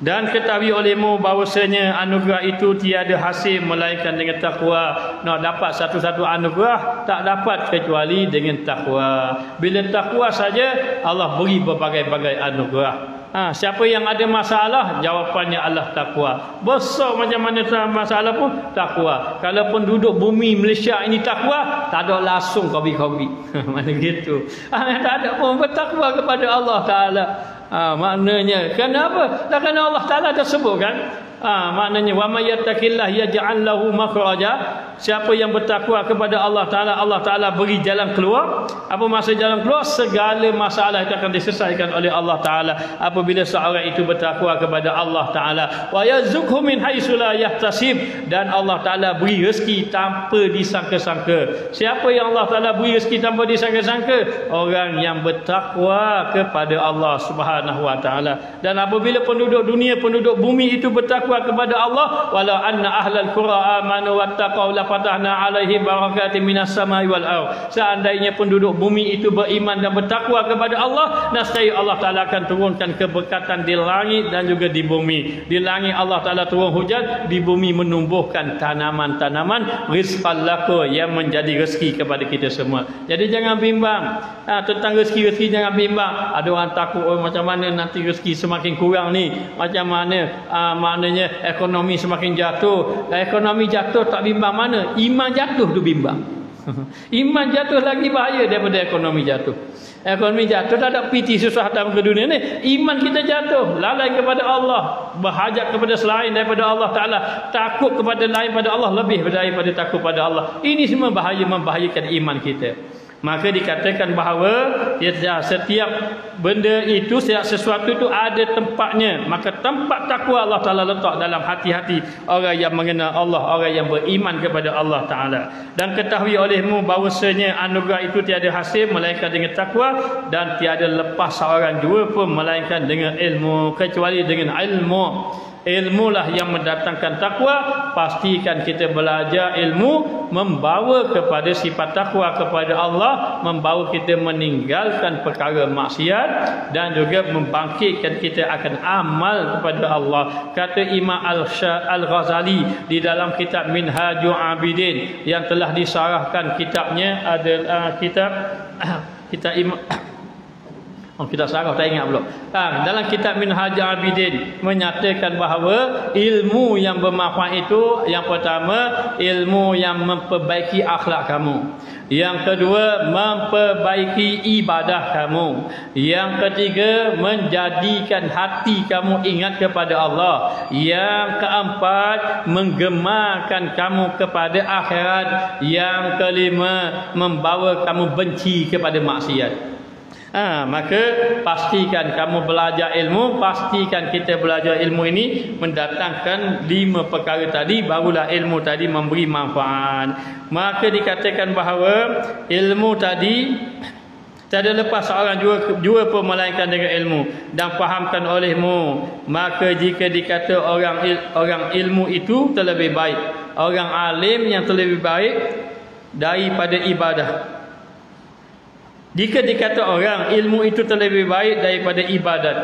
Dan ketahui olehmu bahawasanya anugerah itu tiada hasil melainkan dengan takwa. Nak dapat satu-satu anugerah, tak dapat kecuali dengan takwa. Bila takwa saja, Allah beri berbagai-bagai anugerah. Siapa yang ada masalah, jawapannya Allah takwa. Besar macam mana masalah pun takwa. Kalaupun duduk bumi Malaysia ini takwa, tak ada langsung kobi-kobi. Mana gitu. Tak ada pun bertakwa kepada Allah Taala. Maknanya kenapa? Kerana Allah Taala dah sebut kan. Maknanya wa may yattaqillah yaj'al lahu makhraja. Siapa yang bertakwa kepada Allah Taala beri jalan keluar. Apa maksud jalan keluar? Segala masalah itu akan diselesaikan oleh Allah Taala apabila seorang itu bertakwa kepada Allah Taala. Wa yazukhu min haitsu la yahtasib, dan Allah Taala beri rezeki tanpa disangka-sangka. Siapa yang Allah Taala beri rezeki tanpa disangka-sangka? Orang yang bertakwa kepada Allah Subhanahu wa taala. Dan apabila penduduk dunia, penduduk bumi itu bertakwa kepada Allah, walau anna ahlal qura amanu wattaqau la fatahna alaihim barakatin minas samai wal ardh. Seandainya penduduk bumi itu beriman dan bertakwa kepada Allah, nescaya Allah Taala akan turunkan keberkatan di langit dan juga di bumi. Di langit Allah Taala turun hujan, di bumi menumbuhkan tanaman-tanaman rizqan lakum, yang menjadi rezeki kepada kita semua. Jadi jangan bimbang tentang rezeki jangan bimbang. Ada orang takut macam mana nanti rezeki semakin kurang ni, macam mana maknanya ekonomi semakin jatuh. Ekonomi jatuh tak bimbang mana, iman jatuh tu bimbang. Iman jatuh lagi bahaya daripada ekonomi jatuh. Ekonomi jatuh, tak ada piti susah dalam ke dunia ni. Iman kita jatuh, lalai kepada Allah, berhajat kepada selain daripada Allah Taala, takut kepada lain pada Allah lebih daripada takut pada Allah. Ini semua bahaya, membahayakan iman kita. Maka dikatakan bahawa setiap benda itu, setiap sesuatu itu ada tempatnya. Maka tempat takwa Allah Ta'ala letak dalam hati-hati orang yang mengenal Allah, orang yang beriman kepada Allah Ta'ala. Dan ketahui olehmu bahawasanya anugerah itu tiada hasil melainkan dengan takwa, dan tiada lepas seorang jua pun melainkan dengan ilmu, kecuali dengan ilmu. Ilmulah yang mendatangkan takwa. Pastikan kita belajar ilmu membawa kepada sifat takwa kepada Allah, membawa kita meninggalkan perkara maksiat, dan juga membangkitkan kita akan amal kepada Allah. Kata Imam Al-Ghazali di dalam kitab Minhajul Abidin, yang telah disarahkan kitabnya adalah kitab Imam kita sarah tak ingat pula. Dalam kitab Minhajul Abidin menyatakan bahawa ilmu yang bermanfaat itu, yang pertama, ilmu yang memperbaiki akhlak kamu. Yang kedua, memperbaiki ibadah kamu. Yang ketiga, menjadikan hati kamu ingat kepada Allah. Yang keempat, menggemarkan kamu kepada akhirat. Yang kelima, membawa kamu benci kepada maksiat. Maka pastikan kamu belajar ilmu, pastikan kita belajar ilmu ini mendatangkan 5 perkara tadi, barulah ilmu tadi memberi manfaat. Maka dikatakan bahawa ilmu tadi tiada lepas seorang jua pun melainkan dengan ilmu, dan fahamkan olehmu. Maka jika dikata orang ilmu itu terlebih baik, orang alim yang terlebih baik daripada ibadah. Jika dikata orang ilmu itu terlebih baik daripada ibadat,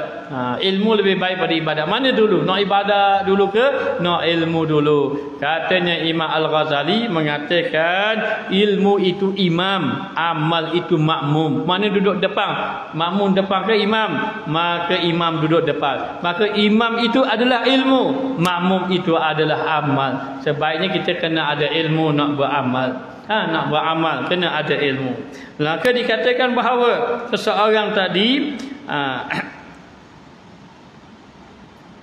ilmu lebih baik pada ibadat. Mana dulu? Nak ibadat dulu ke nak ilmu dulu? Katanya Imam Al-Ghazali mengatakan ilmu itu imam, amal itu makmum. Mana duduk depan? Makmum depan ke imam? Maka imam duduk depan. Maka imam itu adalah ilmu, makmum itu adalah amal. Sebaiknya kita kena ada ilmu nak beramal. Nak beramal kena ada ilmu. Maka dikatakan bahawa seseorang tadi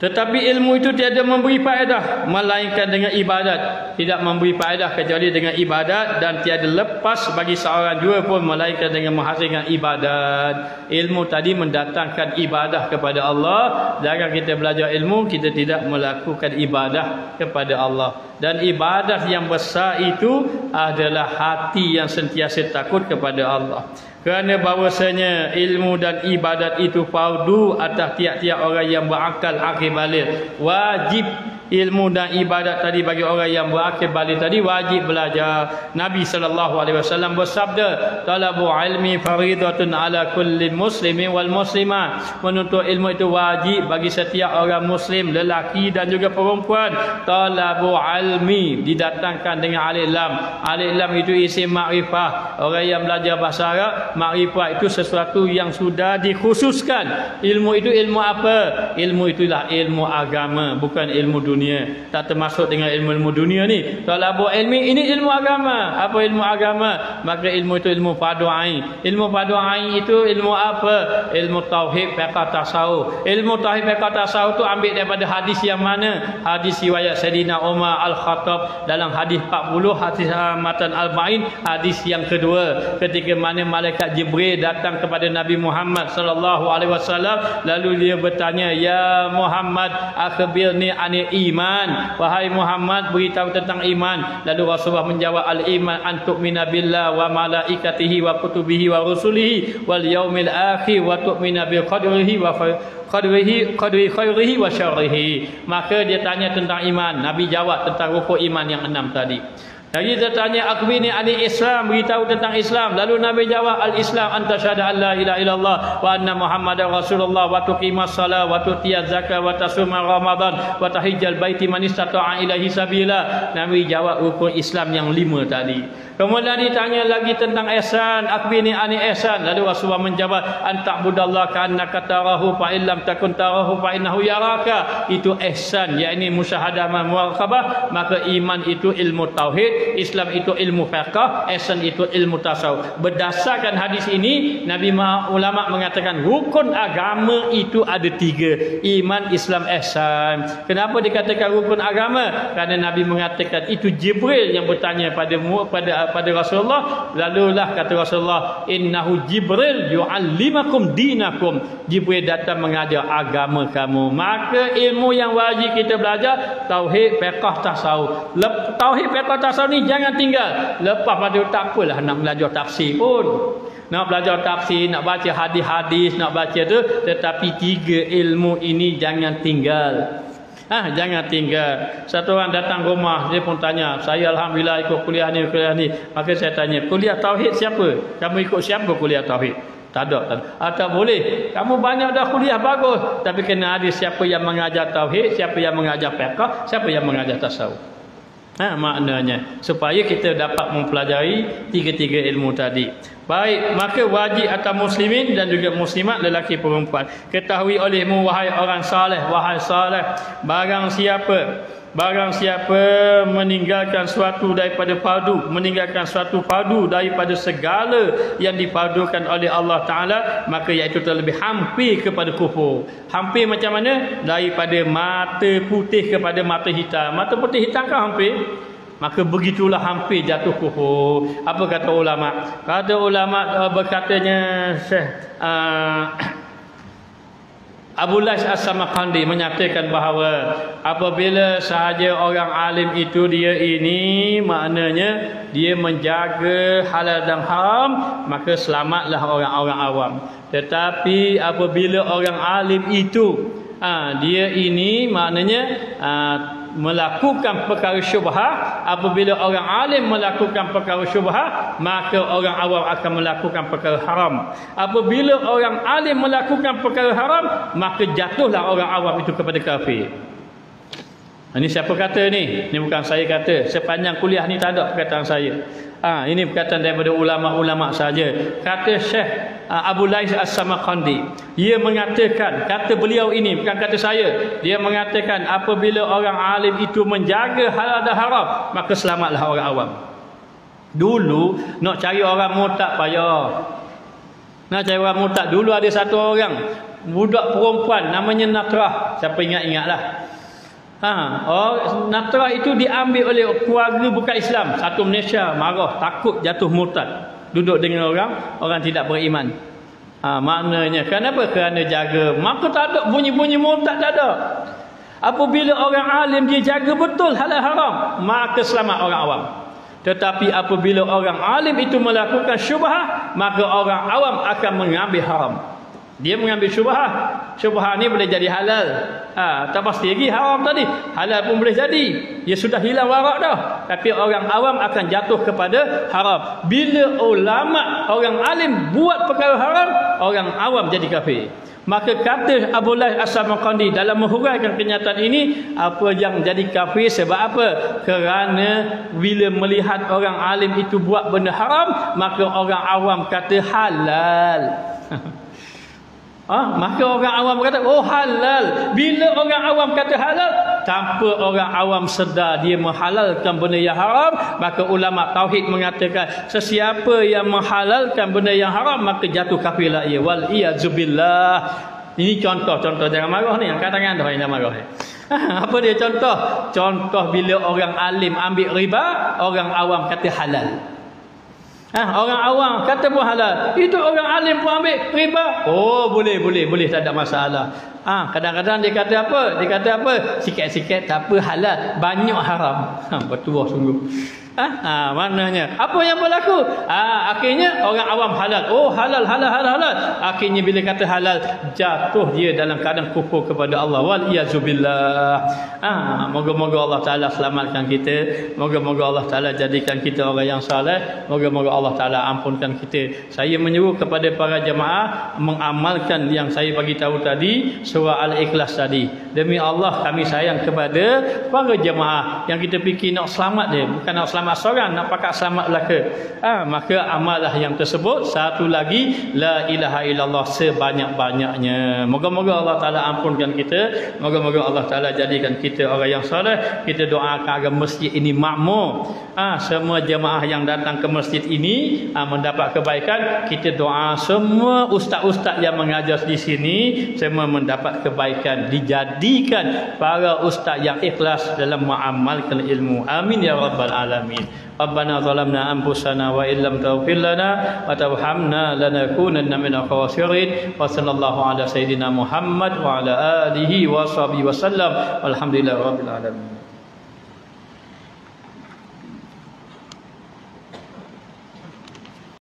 tetapi ilmu itu tiada memberi faedah melainkan dengan ibadat. Tidak memberi faedah kecuali dengan ibadat, dan tiada lepas bagi seorang jua pun melainkan dengan menghasilkan ibadat. Ilmu tadi mendatangkan ibadah kepada Allah. Jangan kita belajar ilmu kita tidak melakukan ibadah kepada Allah. Dan ibadah yang besar itu adalah hati yang sentiasa takut kepada Allah. Kerana bahawasanya ilmu dan ibadat itu fardu atas tiap-tiap orang yang berakal akil balik. Wajib ilmu dan ibadat tadi bagi orang yang berakil balik tadi, wajib belajar. Nabi SAW bersabda, talabu ilmi faridatun ala kulli muslimin wal muslimat. Menuntut ilmu itu wajib bagi setiap orang muslim, lelaki dan juga perempuan. Talabu ilmi didatangkan dengan alif lam. Alif lam itu isim makrifah. Orang yang belajar bahasa Arab, makrifah itu sesuatu yang sudah dikhususkan. Ilmu itu ilmu apa? Ilmu itulah ilmu agama, bukan ilmu dunia. Tak termasuk dengan ilmu-ilmu dunia ni. Talabu ilmi ini ilmu agama. Apa ilmu agama? Maka ilmu itu ilmu fardu ain. Ilmu fardu ain itu ilmu apa? Ilmu tauhid, fiqh, tasawuf. Ilmu tauhid, fiqh, tasawuf tu ambil daripada hadis yang mana? Hadis riwayat Sayyidina Umar Al-Khattab dalam hadis 40, hadis matan al-Ba'in, hadis yang kedua, ketika mana malaikat Jibril datang kepada Nabi Muhammad sallallahu alaihi wasallam, lalu dia bertanya, "Ya Muhammad, akhbirni anil iman." Wahai Muhammad, beritahu tentang iman. Lalu Rasulullah menjawab, "Al-iman an tu'mina billah wa malaikatihi wa kutubihi wa rusulihi wal yaumil akhir wa tu'mina bi qadrihi wa qadri khairihi wa syarrihi." Maka dia tanya tentang iman. Nabi jawab tentang rukun iman yang 6 tadi. Lagi dia tanya, "Akhbirni anil Islam." Beritahu tentang Islam. Lalu Nabi jawab, "Al-Islam anta syahada an la ilaha illallah wa anna Muhammadar Rasulullah wa tuqimas salat wa tu'tiyaz zakat wa tasuma Ramadan wa tahijjal baiti man istata'a ilaihi sabila." Nabi jawab rukun Islam yang 5 tadi. Kemudian ditanya lagi tentang ihsan, "Akhbirni anil ihsan." Lalu Rasulullah menjawab, "Anta'budallaha ka'annaka tarahu fa illam takun tarahu fa innahu yaraka." Itu ihsan, yakni musyahadah dan muraqabah. Maka iman itu ilmu tauhid, Islam itu ilmu fiqh, ihsan itu ilmu tasawuf. Berdasarkan hadis ini, Nabi ulama mengatakan rukun agama itu ada 3: iman, Islam, ihsan. Kenapa dikatakan rukun agama? Kerana Nabi mengatakan itu Jibril yang bertanya pada Rasulullah. Lalulah kata Rasulullah, "Innahu Jibril yu'allimakum dinakum." Jibril datang mengajar agama kamu. Maka ilmu yang wajib kita belajar tauhid, fiqh, tasawuf. Tauhid, fiqh, tasawuf ni jangan tinggal. Lepas pada tak apalah nak belajar tafsir pun. Nak belajar tafsir, nak baca hadis-hadis, nak baca tu, tetapi 3 ilmu ini jangan tinggal. Jangan tinggal. Satu orang datang rumah, dia pun tanya, "Saya alhamdulillah ikut kuliah ni. Maka saya tanya, "Kuliah tauhid siapa? Kamu ikut siapa kuliah tauhid?" Tak ada. Tak boleh. Kamu banyak dah kuliah bagus, tapi kena ada siapa yang mengajar tauhid, siapa yang mengajar fiqh, siapa yang mengajar tasawuf. Maknanya supaya kita dapat mempelajari 3 ilmu tadi. Baik, maka wajib atas muslimin dan juga muslimat, lelaki perempuan, ketahui olehmu wahai orang saleh, barang siapa meninggalkan suatu daripada fardu, meninggalkan suatu fardu daripada segala yang difardukan oleh Allah Ta'ala, maka iaitu terlebih hampir kepada kufur. Hampir macam mana? Daripada mata putih kepada mata hitam. Mata putih hitam kan hampir? Maka begitulah hampir jatuh kufur. Apa kata ulama? Kata ulama, berkatanya Syekh Abu Lais As-Samarqandi menyatakan bahawa apabila sahaja orang alim itu dia ini maknanya dia menjaga halal dan haram, maka selamatlah orang-orang awam. Tetapi apabila orang alim itu dia ini maknanya melakukan perkara syubhat, apabila orang alim melakukan perkara syubhat, maka orang awam akan melakukan perkara haram. Apabila orang alim melakukan perkara haram, maka jatuhlah orang awam itu kepada kafir. Ini siapa kata ni? Ini bukan saya kata. Sepanjang kuliah ni tak ada perkataan saya. Ini perkataan daripada ulama-ulama saja. Kata Syekh Abu Lais As-Samarqandi. Dia mengatakan, kata beliau ini, bukan kata saya. Dia mengatakan apabila orang alim itu menjaga halal dan haram, maka selamatlah orang awam. Dulu nak cari orang murtad payah. Nak cari orang murtad. Dulu ada satu orang budak perempuan namanya Natrah. Siapa ingat-ingatlah. Natrah itu diambil oleh keluarga bukan Islam. Satu Malaysia marah, takut jatuh murtad. Duduk dengan orang tidak beriman. Maknanya kenapa? Kerana jaga. Maka tak ada bunyi-bunyi murtad, tak ada. Apabila orang alim dia jaga betul halal haram, maka selamat orang awam. Tetapi apabila orang alim itu melakukan syubhat, maka orang awam akan mengambil haram. Dia mengambil syubhah. Syubhah ni boleh jadi halal. Tak pasti lagi haram tadi. Halal pun boleh jadi. Dia sudah hilang warak dah. Tapi orang awam akan jatuh kepada haram. Bila ulama, orang alim buat perkara haram, orang awam jadi kafir. Maka kata Abu Laith As-Samarqandi dalam menghuraikan kenyataan ini, apa yang jadi kafir sebab apa? Kerana bila melihat orang alim itu buat benda haram, maka orang awam kata halal. Maka orang awam kata oh halal. Bila orang awam kata halal, tanpa orang awam sedar dia menghalalkan benda yang haram, maka ulama tauhid mengatakan sesiapa yang menghalalkan benda yang haram maka jatuh kafirlah ia. Wal iyazubillah. Ini contoh jangan marah ni, angkat tangan dah yang marah. Apa dia contoh? Contoh bila orang alim ambil riba, orang awam kata halal. Orang awam kata pun halal. Itu orang alim pun ambil riba. Oh boleh, tak ada masalah. Kadang-kadang dia kata apa? Dia kata apa? Sikit-sikit tak apa halal, banyak haram. Bertuah sungguh. Maknanya apa yang berlaku? Akhirnya orang awam halal. Oh halal. Akhirnya bila kata halal, jatuh dia dalam keadaan kufur kepada Allah. Wal iyazubillah. Moga-moga Allah Taala selamatkan kita. Moga-moga Allah Taala jadikan kita orang yang saleh. Moga-moga Allah Taala ampunkan kita. Saya menyeru kepada para jemaah mengamalkan yang saya bagi tahu tadi, surah Al-Ikhlas tadi. Demi Allah kami sayang kepada para jemaah yang kita fikir nak selamat dia, bukan nak selamat seorang, nak pakat selamat belaka. Maka amalah yang tersebut. Satu lagi, la ilaha illallah sebanyak-banyaknya. Moga-moga Allah Taala ampunkan kita. Moga-moga Allah Taala jadikan kita orang yang soleh. Kita doakan agar masjid ini makmur. Semua jemaah yang datang ke masjid ini mendapat kebaikan. Kita doa semua ustaz-ustaz yang mengajar di sini semua mendapat kebaikan, dijadikan para ustaz yang ikhlas dalam mengamalkan ilmu. Amin ya rabbal alamin. Rabbana zalamna anfusana wa illam taghfir lana wa tarhamna lanakunanna minal khasirin. Wa sallallahu ala sayidina Muhammad wa ala alihi wa sahbihi wasallam. Walhamdulillahirabbil alamin.